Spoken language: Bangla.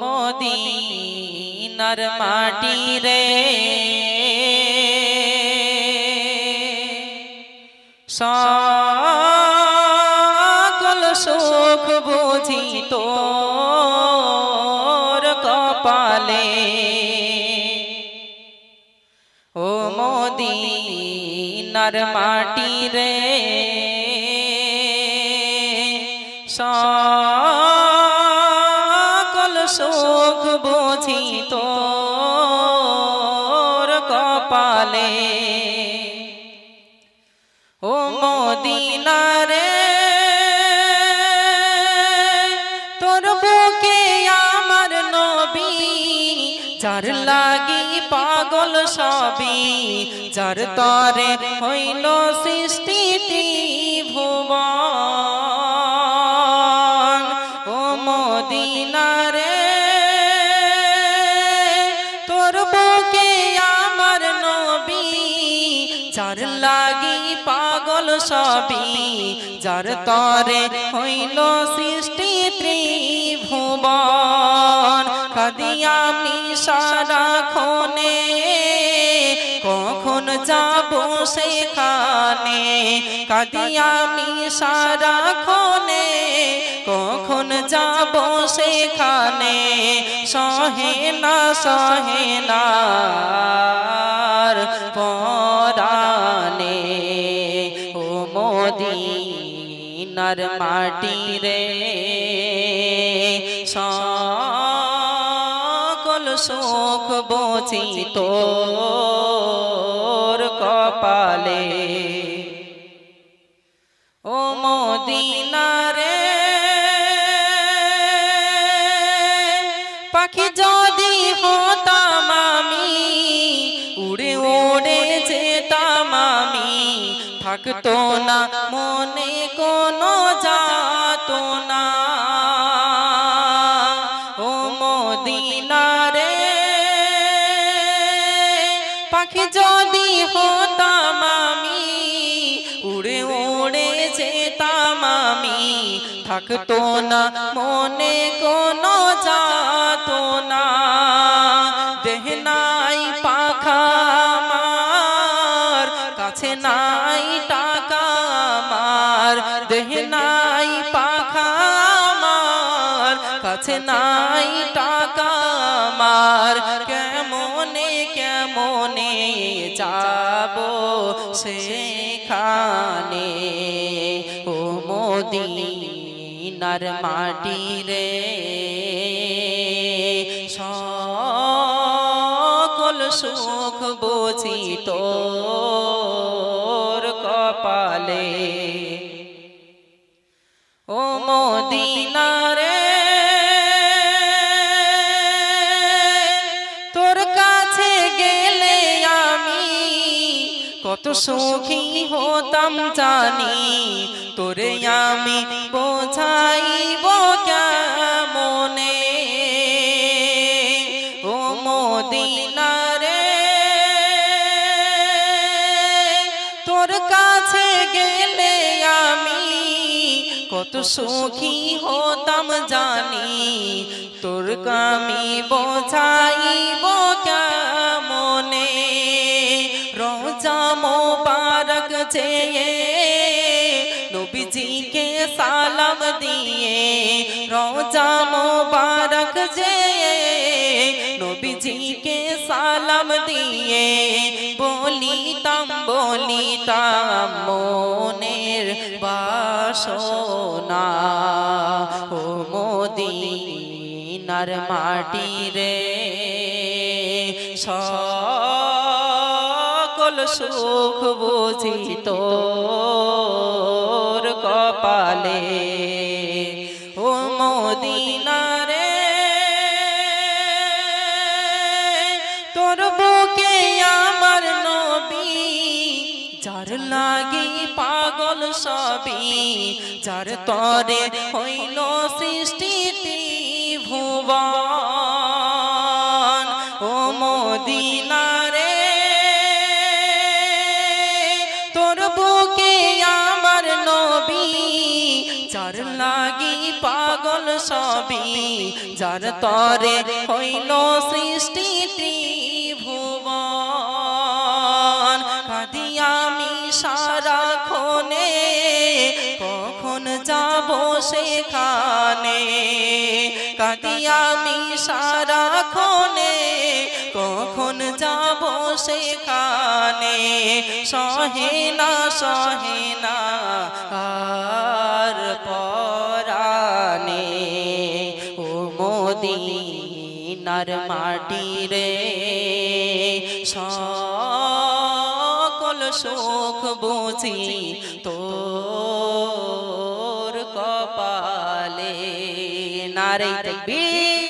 মদিনার মাটি রে সকল সুখ বুঝি তোর কপালে ও মদিনার মাটি রে সকল সুখ বুঝি তোর কপালে ও মদিনা রে তোর বুকে আমার নবী যার লাগি পাগল সবই যার তরে হইল সৃষ্টি ত্রিভুবন ও মদিনা রে তোর বুকে আমার নবী যার লাগি পাগল সবই যার তরে হইল সৃষ্টি ত্রিভুবন কাঁদি আমি সারাক্ষণে কখন যাব সেখানে কাঁদি আমি সারাক্ষণে কখন যাব সেখানে সহে না পরানে ও মদিনার মাটি রে সকল সুখ বুঝি তোর কপালে ও মদিনা রে পাখি যদি হতাম আমি উড়ে উড়ে যেতাম আমি থাকতো না মনে কোনো যাতনা ও মদিনা রে পাখি যদি হতাম আমি উড়ে উড়ে যেতাম আমি থাকতো না মনে কোনো যাতনা দেহ নাই পাখা আমার কাছে নাই টাকা আমার দেহ নাই পাখা আমার কাছে নাই টাকা আমার কেমনে কেমনে যাব সেখানে ও মদিনার মাটি রে সকল সুখ বুঝি তোর কপালে ও মদিনা রে তোর কাছে গেলে আমি কত সুখী হতাম জানি তোরে আমি বোঝাইব কেমনে ও মদিনা রে তোর কাছে গেলে আমি কত সুখী হতাম জানি তোর আমি বোঝাইব কেমনে রোজা মোবারক চেয়ে নবীজিকে সালাম দিয়ে রোজা মোবারক চেয়ে নবীজিকে সালাম দিয়ে বলিতাম মনের বাসনা ও মদিনার মাটি রে সকল সুখ বুঝি তোর কপালে ও মদিনা রে তোর বুকে আমার নবী যার লাগি পাগল সবই যার তরে হইল সৃষ্টি ত্রিভুবন ও মদিনা রে তোর বুকে আমার নবী যার লাগি পাগল সবই যার তরে হইল সৃষ্টি ত্রিভুবন কাঁদি আমি সারাক্ষণে কখন যাব সেখানে কাঁদি আমি সারাক্ষণে কখন যাব সেখানে সহে না আর পরানে ও মদিনার মাটি রে সকল সুখ বুঝি তোর কপালে নারে তাকবীর।